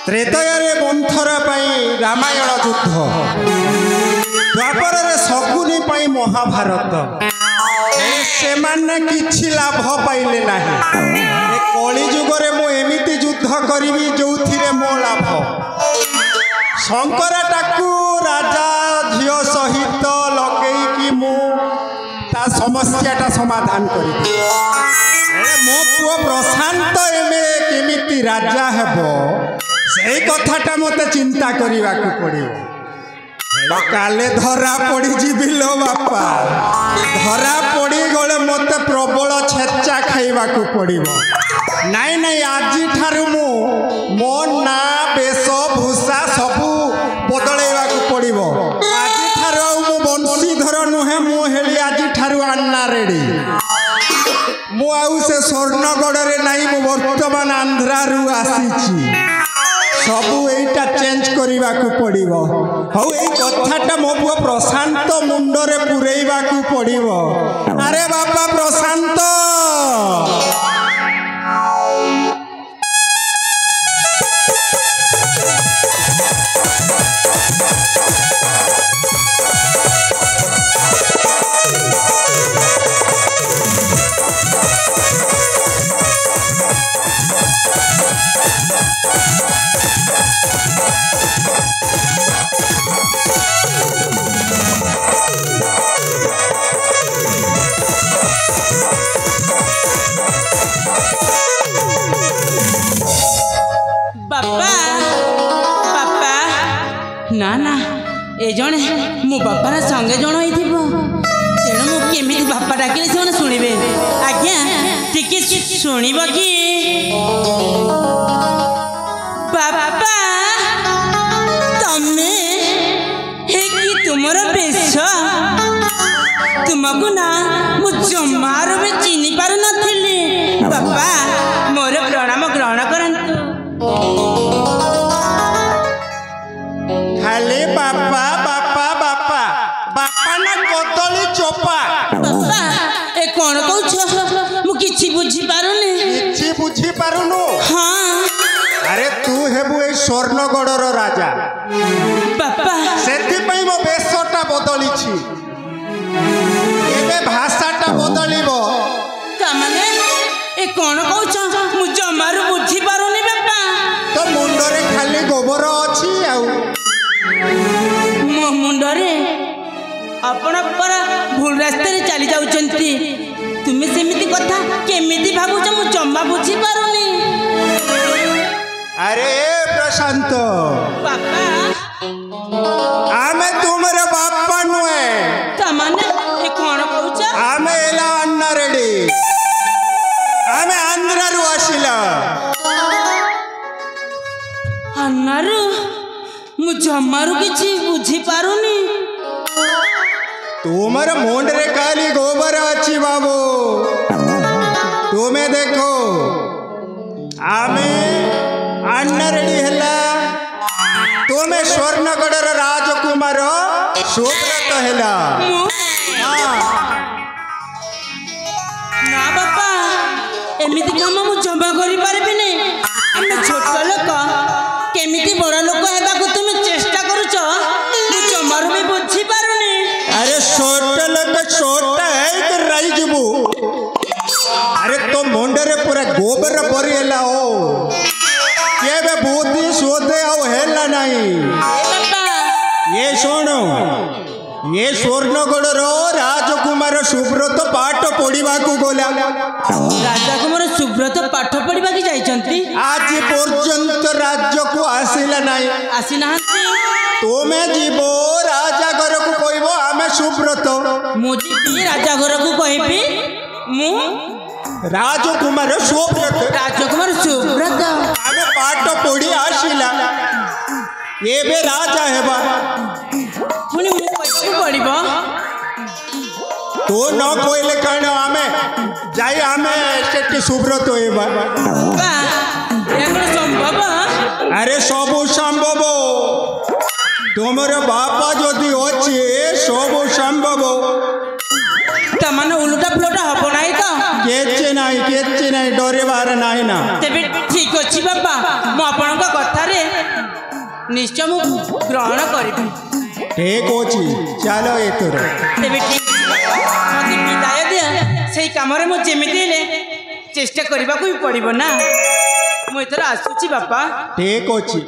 त्रेतयारे मंथरा रामायण युद्ध द्वापर शकुनी महाभारत से किछि लाभ पाइले नाही। कली जुगरे मु एमिति युद्ध करी जो मो लाभ शंकर टाकू राजा झियो सहित लगे मु ता समस्याटा समाधान करी मो पुओ प्रशांत एमे केमिति राजा हेबो से कथाटा मते चिंता करने को पड़ो। काले धरा पड़ी जीविलो बापा धरा पड़ी गले मत प्रबल छेचा खाइबा को पड़ो। नाई नाई आज ठारू मु मो ना बेश भूषा सबू बदलैवा को पड़ो। आज ठारू मु बंशीधर नुहे मु हेली आज ठारू अन्ना रेडी मु आउ से स्वर्णगढ़ रे नाई मु वर्तमान आंध्रारू आसीची सबू एटा चेंज करने को पड़ो। हौ ये कथाटा मो पुओ प्रशांत मुंडरे पुरेवा को पड़ो। अरे बापा प्रशांत ना ना ए जने मो बापार संगे जन तेणु मुझे बापा डाकिले से शुणे आज्ञा टिके शुणब कि बापा तमे कि तुमर बेश तुमको ना मु जमार भी चिन्ह पार नी बापा मोर प्रणाम ग्रहण करंतु। खाली बापा बापा बापा बापा ना कदली चोपा बापा ए कौन कहछ मु किछि बुझी पारुनी किछि बुझी पारुनु। हां अरे तू हेबु ए स्वर्णगढ़र राजा बापा सेति पई मो बेशटा बदली छी एबे भाषाटा बदलिबो का माने ए कौन कहछ मु जमारू बुझी पारुनी बापा। तो मुंडरे खाली गोबर अछि आउ मो मुंडरे आपण परा भूल रास्ते रे चली जाउचंती तुमे सेमिति कथा केमिति भाबुछ मु जम्मा बुझी पारुनी। अरे प्रशांत बापा आमे तुमरे बापा नुए का माने ए कोन कहूछ आमे एला अन्ना रेडी आमे आंध्रा रु आसिला अन्नारू मु जम्मारू किछि बुझी पारुनी। तुमर मुंडरे खाली गोबर अछि बाबू तुमे देखो आमे अन्ना रेडी हला तुमे स्वर्णगढ़र राजकुमार सुब्रत हला। ना बापा एमिति काम मु जमा करि पारबिनी हम छोट लोक केमिति बड़ लोक हेबा को तुम चेष्टा करूछ मु जमारू भी बुझी पारुनी। अरे छोट लोक छोट है कि रही जबू अरे तो मुंडरे पूरा गोबर परीला हो केबे बुद्धि सोदे आउ हेला नहीं। ये सुनो ये स्वर्णगढ़ राजकुमार सुब्रत पाठ पढ़ा को गला राजकुमार सुब्रत पाठ पढ़ा की जाइछंती आज पर्यंत राज्य को आसिला नहीं आसी नहांती तुम्हें जीव राजा घर को कहब आम सुब्रत मुझे राजा घर को कहबी मु राजकुमार सुब्रत राजकुमार सुब्रत आम पाठ पढ़ी आसिला एबे राजा हेबा पुणी मु कहबो पड़िबो तो न कहले कण आमे जाई आमे सेठी सुब्रत हेबा बा एगो संभव अरे सब संभव तुमर बापा जदि अच्छे सब संभव तमने उल्टा पुलटा हबो नाही तो केचे नाही डरे बाहर नाही ना तेबे ठीक अछि बाबा मु आपन को कथा रे निश्चय मु ग्रहण करिबी ठीक अछि चलो एतोर तेबे ठीक मते विदाय दे सेई काम रे मु जेमिति हेले चेष्टा करबा को पड़िबो ना मु एथर आसुची बापा ठीक अछि